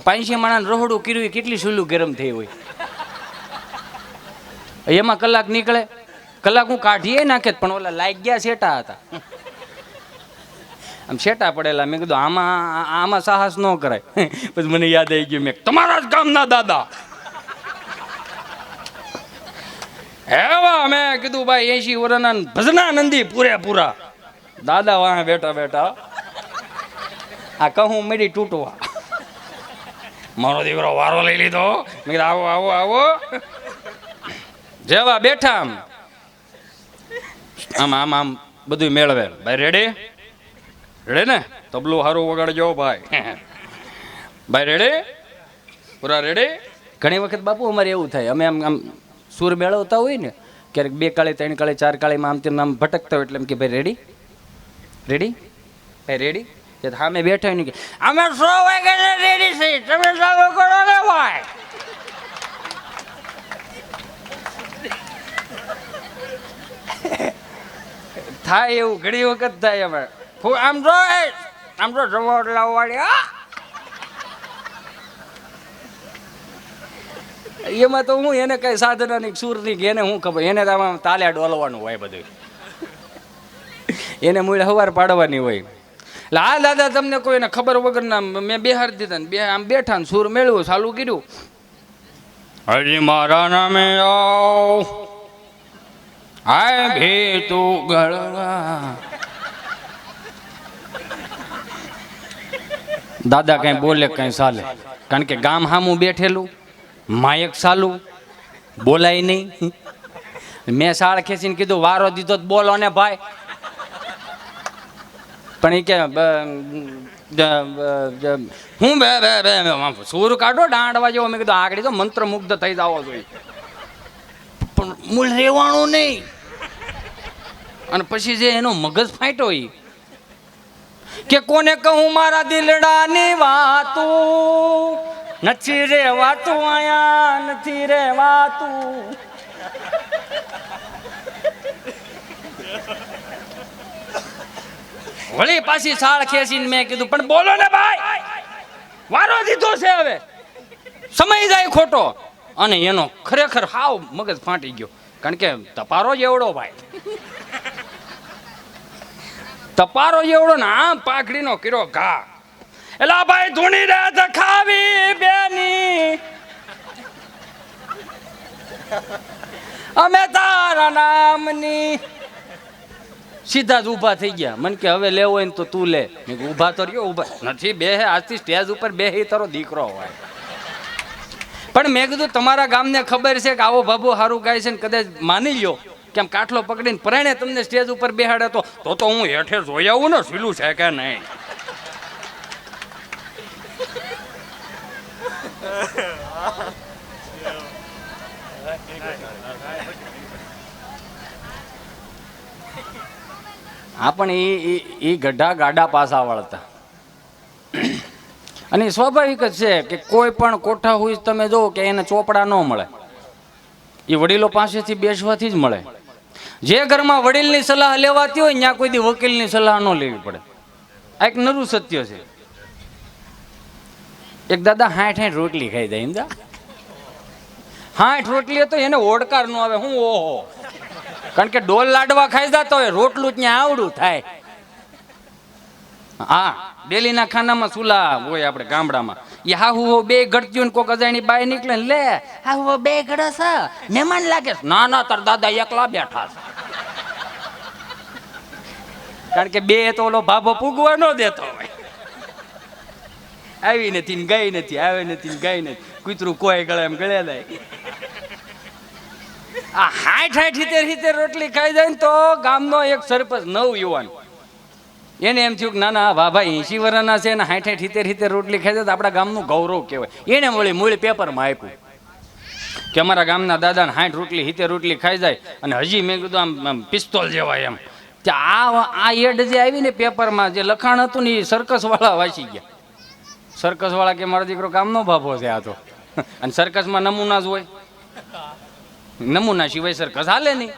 પાંચી માણસ રહોડું કર્યું કેટલી સુલું ગરમ થઈ હોય, એમાં કલાક નીકળે. કલાક હું કાઢીએ નાખે પણ ઓલા લાઈક ગયા શેટા હતા, આમ શેટા પડેલા. મેં કીધું આમાં સાહસ ન કરાય. પછી મને યાદ આવી ગયું, મેં તમારા જ ગામના દાદા એવા. મેં કીધું ભાઈ 80 વર્ષના ભજનાનંદી પૂરેપૂરા દાદા વાહ બેઠા બેઠા આ કહું મેરી તૂટવા. મારો દીકરો વારો લઈ લીધો. મેં કીધું આવો આવો આવો. જેવા બેઠા આમ આમ આમ બધું મેળવે. ભાઈ રેડી રેડી ને? તબલું સારું વગાડજો ભાઈ. ભાઈ રેડી? પૂરા રેડી? ઘણી વખત બાપુ અમારે એવું થાય, અમે આમ આમ સુર મેળવતા હોય ને, ક્યારેક 2 કાળી 3 કાળી 4 કાળીમાં આમ તેમ આમ ભટકતા હોય એટલે એમ કે ભાઈ રેડી રેડી ભાઈ રેડી. હા મેં બેઠા હોય ને કે અમે 100 વાગે રેડી છે, તમે ચાલુ કરો ને ભાઈ. થાય એવું ઘણી વખત થાય. અમે આમ જો જમવા લાવવાળી એમાં તો હું એને કઈ સાધનાની સુરની કે એને હું ખબર, એને તો આમાં તાલ્યા ડોલવાનું હોય બધું, એને મૂળ હવાર પાડવાની હોય. એટલે આ દાદા તમને કોઈને ખબર વગરના મેં બેહારી દીધા ને આમ બેઠા ને સુર મેળવું ચાલુ કર્યું. હજી મારા નામે આવ હાય ભેતું ગળવા. દાદા કઈ બોલે કઈ ચાલે, કારણ કે ગામ હામું બેઠેલું, માયક ચાલુ, બોલાય નહીં. મેં શાળ ખેંચીને કીધું વારો દીધો બોલો ને ભાઈ. પણ એ કે હું સુર કાઢો દાંડવા જેવો. મેં કીધું આગળ તો મંત્રમુગ્ધ થઈ જવો જોઈએ, પણ મૂળ રહેવાનું નહીં. અને પછી જે એનો મગજ ફાટ્યો એ કે કોને કહું મારા દિલડાની વાતું, નથી રેવાતું આયા નથી રેવાતું. વળી પાછી સાળ ખેંચીને મેં કીધું પણ બોલો ને ભાઈ, વારો દીધો છે હવે, સમય જાય ખોટો. અને એનો ખરેખર હાવ મગજ ફાટી ગયો, કારણ કે તપારો જ એવડો ભાઈ, તપારો એવડો ને આમ પાઘડીનો કર્યો ઘા. એલા ભાઈ ધૂણી રે ધખાવી બેની, અમે તારા નામની. સીધા જ ઊભા થઈ ગયા. મને કે હવે લેવો હોય ને તો તું લે. મેં ઊભા તો રહ્યો, ઊભા નથી બેહે. આજથી સ્ટેજ ઉપર બેહે તારો દીકરો હોય. પણ મેં કીધું તમારા ગામને ખબર છે કે આવો બાબુ સારું ગાય છે ને કદાચ માની લ્યો કે આમ કાઠલો પકડીને પરાણે તમને સ્ટેજ ઉપર બેહાડે તો હું હેઠે જોઈ આવું ને સીલું છે કે નહીં. હા પણ એ ગઢા ગાડા પાસા વળતા. અને સ્વાભાવિક જ છે કે કોઈ પણ કોઠા હોય તમે જો કે એને ચોપડા ન મળે, એ વડીલો પાસેથી બેસવાથી જ મળે. જે ઘરમાં વડીલની સલાહ લેવાતી હોય ત્યાં કોઈ દી વકીલની સલાહ ન લેવી પડે. આ એક નરું સત્ય છે. એક દાદા 60 રોટલી ખાઈ જાય. સમજા 60 રોટલી તો એને ઓડકાર ન આવે. હું ઓહો, કારણ કે ડોલ લાડવા ખાઈ જતા હોય, રોટલું ત્યાં આવડું થાય. હા ડેલીના ખાનામાં સુલા હોય આપણે ગામડામાં. એ હાહુ બે ઘડતી કોક અજાણી બાય નીકળે લે હાહુ બે ઘડસ મહેમાન લાગે. ના ના તાર દાદા એકલા બેઠા છે, કારણ કે બે તો ઓલો ભાભો પૂગવા ન દેતો હોય. આવી નથી ને ગઈ નથી, આવે નથી ને ગઈ નથી. કૂતરું કોઈ ગળે એમ ગળે જાય. આ 60 70 રોટલી ખાઈ જાય ને તો ગામનો એક સરપંચ નવ યુવાન એને એમ થયું કે ના ના વાહ ભાઈ 80 વર્ષના છે ને 60 70 રોટલી ખાઈ જાય તો આપણા ગામનું ગૌરવ કહેવાય. એને વળી મૂળ પેપરમાં આપ્યું કે અમારા ગામના દાદાને 60 રોટલી 70 રોટલી ખાઈ જાય. અને હજી મેં કીધું આમ પિસ્તોલ જેવાય એમ. આ એડ જે આવી ને પેપરમાં જે લખાણ હતું ને એ સર્કસવાળા વાંચી ગયા. સર્કસવાળા કે મારો દીકરો કામનો બાપો છે આ તો. અને સર્કસમાં નમૂના જ હોય, નમૂના સિવાય સર્કસ હાલે નહીં.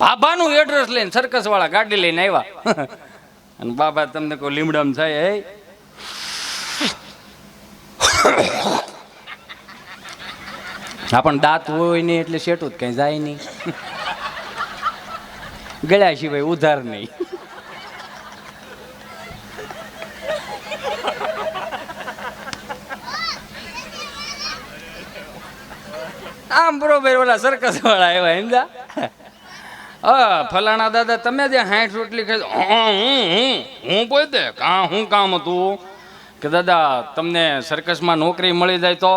બાબાનું એડ્રેસ લઈને સર્કસ વાળા ગાડી લઈને આવ્યા. અને બાબા તમને કોઈ લીમડામ થાય હા પણ દાંત હોય નહીં એટલે શેટું જ કઈ જાય નહીં. ગળ્યા સિવાય ઉધાર નહીં. આમ બરોબર ઓલા સર્કસ વાળા આવ્યા સમજા. ફલાણા દાદા તમે જે 60 રોટલી ખાઈ હું પોતે હું કામ હતું કે દાદા તમને સર્કસમાં નોકરી મળી જાય તો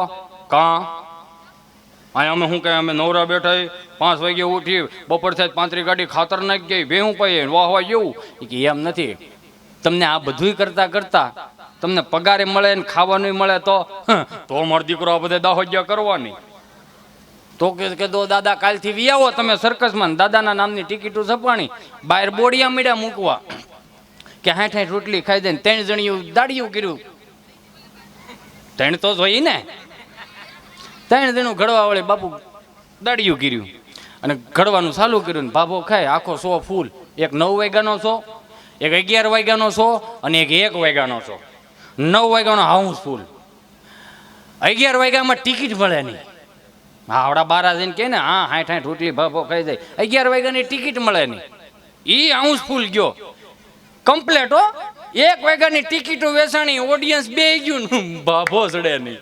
અહીંયા અમે શું કહે અમે નવરા બેઠા 5 વાગે ઉઠી બપોર થાય 35 ગાડી ખાતર નાખી ગઈ ભેહું પાઈએ વાહ વાહ જેવું કે એમ નથી. તમને આ બધું કરતા કરતા તમને પગારે મળે ને ખાવાનું મળે તો મારો દીકરો આ બધા દાહોજ્યા કરવાની. તો કે દો દાદા કાલથી વી આવો તમે સર્કસમાં. દાદાના નામની ટિકિટો છપાણી બહાર બોડિયા મીડ્યા મૂકવા કે 60 રોટલી ખાઈ દે. 3 જણીયું દાડિયું કર્યું. 3 તો જોઈ ને 3 જણું ઘડવા વળે બાપુ દાડિયું કર્યું અને ઘડવાનું ચાલુ કર્યું ને ભાભો ખાય આખો 100 ફૂલ. એક 9 વાગ્યાનો 100, એક 11 વાગ્યાનો 100 અને એક 1 વાગ્યાનો 100. 9 વાગ્યાનો હાઉસ ફૂલ. 11 વાગ્યામાં ટિકિટ મળે નહીં. આવડા બારા જઈને કે ને 60 રોટલી ભાભો ખાઈ જાય. 11 વાગ્યાની ટિકિટ મળે નહીં. ઈ હાઉસ ફૂલ ગયો કમ્પ્લેટ. 1 વાગ્યાની ટિકિટો વેચાણી ઓડિયન્સ બે ગયું ભાભો ચડે નહીં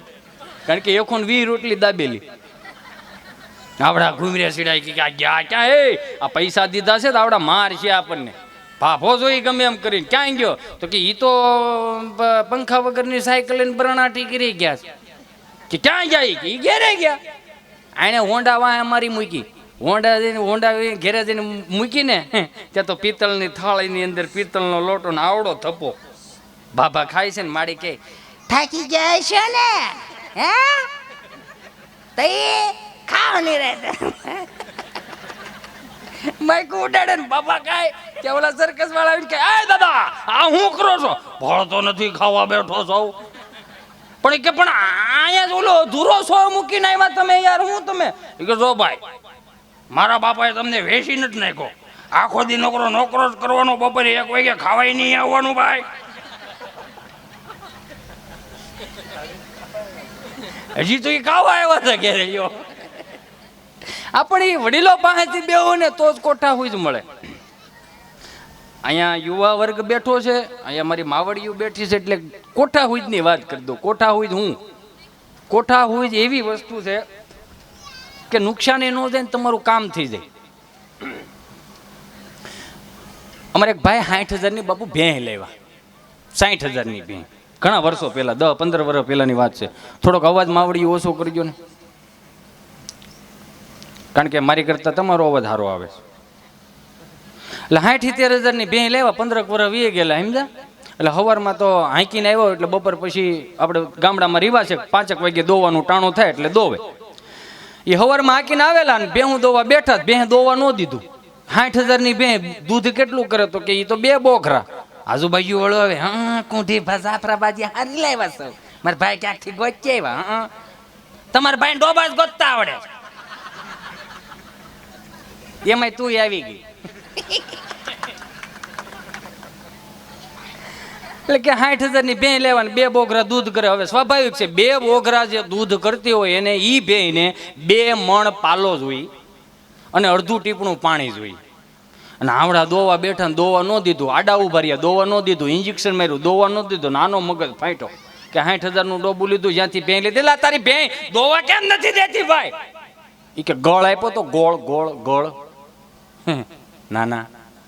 કારણ કે 120 રોટલી દાબેલી. આવડા ઘૂમરે સીડાય કે ગયા ક્યાં આ પૈસા દીધા છે તો આવડા માર છે આપણને. ભાભો જોઈ ગમે એમ કરીને ક્યાં ગયો તો કે ઈ તો પંખા વગરની સાયકલ લઈને બરણાટી કરી ગયા છે. કે ક્યાં જાય કે ઈ ઘેરે ગયા. આને હોન્ડા વાય અમારી મૂકી. હોન્ડા ઘેરે જઈને મૂકીને ત્યાં તો પિત્તળની થાળીની અંદર પિત્તળનો લોટો ને આવડો થપ્પો. બાબા ખાય છે ને માડી કે થાકી ગયા છે ને હે તઈ ખાવ નહીં રહેતા. માઈક ઉડાડે ને બાબા કાય કે ઓલા સર્કસ વાળા આવીને કે એ દાદા આ હું કરો છો? ભળતો નથી ખાવા બેઠો છો. પણ કે પણ અહીંયા જ ઓલો અધૂરો સો મૂકીને આવ્યા તમે યાર. હું તમે કે જો ભાઈ મારા બાપાએ તમને વેચી નથી નાખ્યો. આખો દી નોકરો જ કરવાનો. બપોરે 1 વાગે ખાવાય નહીં આવવાનું ભાઈ. હજી તો એ ખાવા આવ્યા હતા ઘેરે. જો આપણે એ વડીલો પાસેથી બેહો ને તો જ કોઠા હોય જ મળે. અહીંયા યુવા વર્ગ બેઠો છે, અહીંયા મારી માવડીયું બેઠી છે એટલે કોઠા હુજ ની વાત કરી દઉં. કોઠા હુજ કોઠા હુજ એવી વસ્તુ છે કે નુકસાની ન જાય ને તમારું કામ થઈ જાય. અમારે એક ભાઈ 60,000 ની બાપુ ભેંસ લેવા. 60,000 ની ભેંસ ઘણા વર્ષો પહેલા 10-15 વર્ષ પહેલાની વાત છે. થોડોક અવાજ માવડીયું ઓછો કરજો ને કારણ કે મારી કરતા તમારો અવાજ સારો આવે છે. એટલે 60-70,000 ની ભેંસ લેવા 15 વર્ષ વી ગયેલા સમજા. એટલે સવારમાં તો હાંકીને આવ્યો એટલે બપોર પછી આપણે ગામડામાં રિવાજ છે 5 વાગે દોવાનું ટાણું થાય એટલે દોવે. એ સવારમાં હાંકીને આવેલા ને ભેહું દોવા બેઠા. ભેંસ દોવા ન દીધું. 60,000 ની ભેંસ દૂધ કેટલું કરે તો કે એ તો 2 બોખરા. આજુબાજુ વળો આવે કુંઠી જાફરાબાજી હારી લાવ્યા છો મારા ભાઈ ક્યાંકથી ગોચી આવ્યા. તમારા ભાઈ ડોબા જ ગોતતા આવડે એમાં તું આવી ગઈ. એટલે કે 60,000 ની ભેંસ લેવાની 2 બોગરા દૂધ કરે. હવે સ્વાભાવિક છે 2 બોગરા જે દૂધ કરતી હોય એને ઈ ભેંસને 2 મણ પાલો જોઈ અને અડધું ટીપણું પાણી જોઈ. અને આવડા દોવા બેઠા ને દોવા ન દીધું. આડા ઉભા રહ્યા દોવા ન દીધું. ઇન્જેક્શન માર્યું દોવા ન દીધું. નાનો મગજ ફાટ્યો કે 60,000 નું ડોબું લીધું જ્યાંથી ભેંસ લીધેલા તારી ભેંસ દોવા કેમ નથી દેતી ભાઈ? એ કે ગળ આપ્યો તો ગોળ ગોળ ગળ. ના ના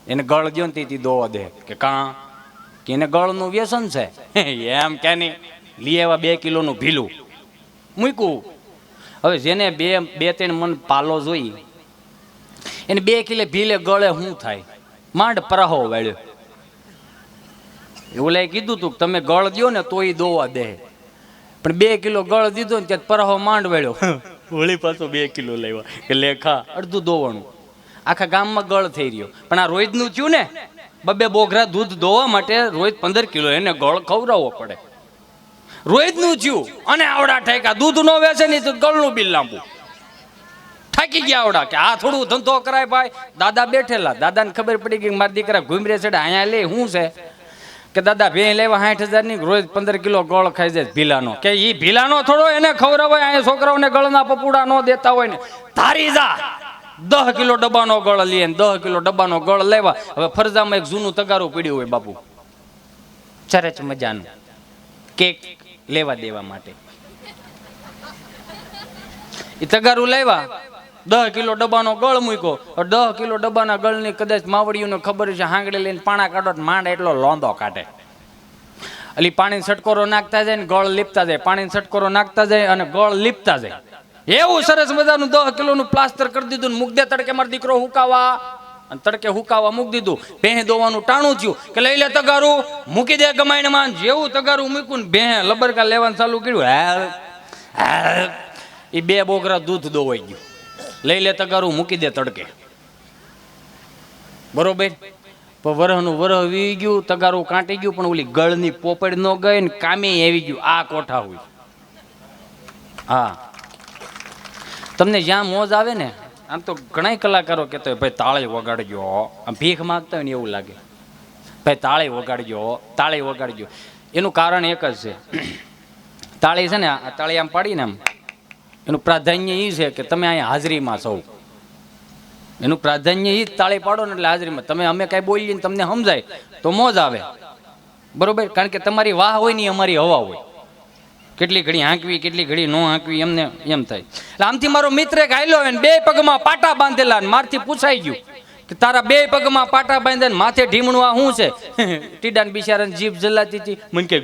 એને ગળ ગયો ને તે દોવા દે કે કાં કે એને ગળનું વ્યસન છે એમ કે નહીં. લઈ આવ્યા 2 કિલોનું ભીલું મૂક્યું. હવે જેને 2-3 મણ પાલો જોઈ એને 2 કિલો ભીલે ગળે શું થાય? માંડ પરાહો વાળ્યો. એવું લઈ કીધું તું તમે ગળ દો ને તો એ દોવા દે. પણ 2 કિલો ગળ દીધો ને ત્યાં પરાહો માંડ વાળ્યો. વળી પાછો 2 કિલો લેવા કે લેખા અડધું દોવાનું. આખા ગામમાં ગળ થઈ રહ્યો. પણ આ રોજનું થયું ને 2 બોગરા દૂધ દોવા માટે રોજ 15 કિલો એને ગળ ખવડાવવો પડે. રોજનું થયું અને આવડા ઠેકા દૂધ નો વેચે નહીં તો ગળનું બિલ લાંબુ. થાકી ગયા આવડા કે આ થોડું ધંધો કરાય ભાઈ. દાદા બેઠેલા. દાદાને ખબર પડી ગઈ મારા દીકરા ઘૂમરે ચડે અહીંયા લે શું છે કે દાદા ભેં લેવા 60,000 રોજ 15 કિલો ગળ ખાઈ જાય ભીલાનો. કે ઈ ભીલાનો થોડો એને ખવડાવાય, અહીંયા છોકરાઓને ગળના પપુડા ન દેતા હોય ને. તારી જા 10 કિલો ડબ્બાનો ગળ લઈએ, 10 કિલો ડબ્બાનો ગળ લેવા. હવે ફરજામાં એક જૂનું તગારું પીડ્યું હોય બાપુ, સરસ મજાનું કેક લેવા દેવા માટે. એ તગારું લેવા, 10 કિલો ડબ્બાનો ગળ મૂક્યો. 10 કિલો ડબ્બાના ગળની કદાચ માવડીઓને ખબર છે, હાંગડે લઈને પાણા કાઢો માંડ એટલો લોંદો કાઢે. એટલે પાણી છટકોરો નાખતા જાય ને ગળ લીપતા જાય, પાણી છટકોરો નાખતા જાય અને ગળ લીપતા જાય. એવું સરસ મજાનું 10 કિલોનું પ્લાસ્ટર કરી દીધું ને મૂક દે તડકે મારો દીકરો હુકાવા. અને તડકે હુકાવા મૂકી દીધું. ભેં દોવાનું ટાણું થયું કે લઈ લે તગારું, મૂકી દે ગમાઈણમાં. જેવું તગારું મૂક્યું ને ભેં લબરકા લેવાનું ચાલુ કર્યું, એ 2 બોગરા દૂધ દોવાઈ ગયું. લઈ લે તગારું, મૂકી દે તડકે. બરોબર, પણ વરહનું વરહ વી ગયું, તગારું કાંટી ગયું, પણ ઓલી ગળની પોપડ ન ગઈ ને કામે આવી ગયું. આ કોઠા હોય. હા, તમને જ્યાં મોજ આવે ને, આમ તો ઘણા કલાકારો કહેતા હોય ભાઈ તાળી વગાડજો, આમ ભીખ માંગતા હોય ને એવું લાગે, ભાઈ તાળી વગાડજો, તાળી વગાડજો. એનું કારણ એક જ છે, તાળી છે ને, આ તાળી આમ પાડીને આમ એનું પ્રાધાન્ય એ છે કે તમે અહીંયા હાજરીમાં સૌ, એનું પ્રાધાન્ય એ જ તાળી પાડો ને એટલે હાજરીમાં. તમે અમે કાંઈ બોલીએ ને તમને સમજાય તો મોજ આવે, બરોબર. કારણ કે તમારી વાહ હોય ને અમારી હવા હોય. કેટલી ઘડી હાંકવી, કેટલી ઘડી ન હાંકવી, એમને એમ થાય. એટલે આમથી મારો મિત્ર એક હાલ્યો હોય ને 2 પગમાં પાટા બાંધેલા, ને મારથી પૂછાઈ ગયું કે તારા 2 પગમાં પાટા બાંધે ને માથે ઢીમણું આ શું છે? ટીડાન બિચારાને જીભ જલાતી હતી. મને કે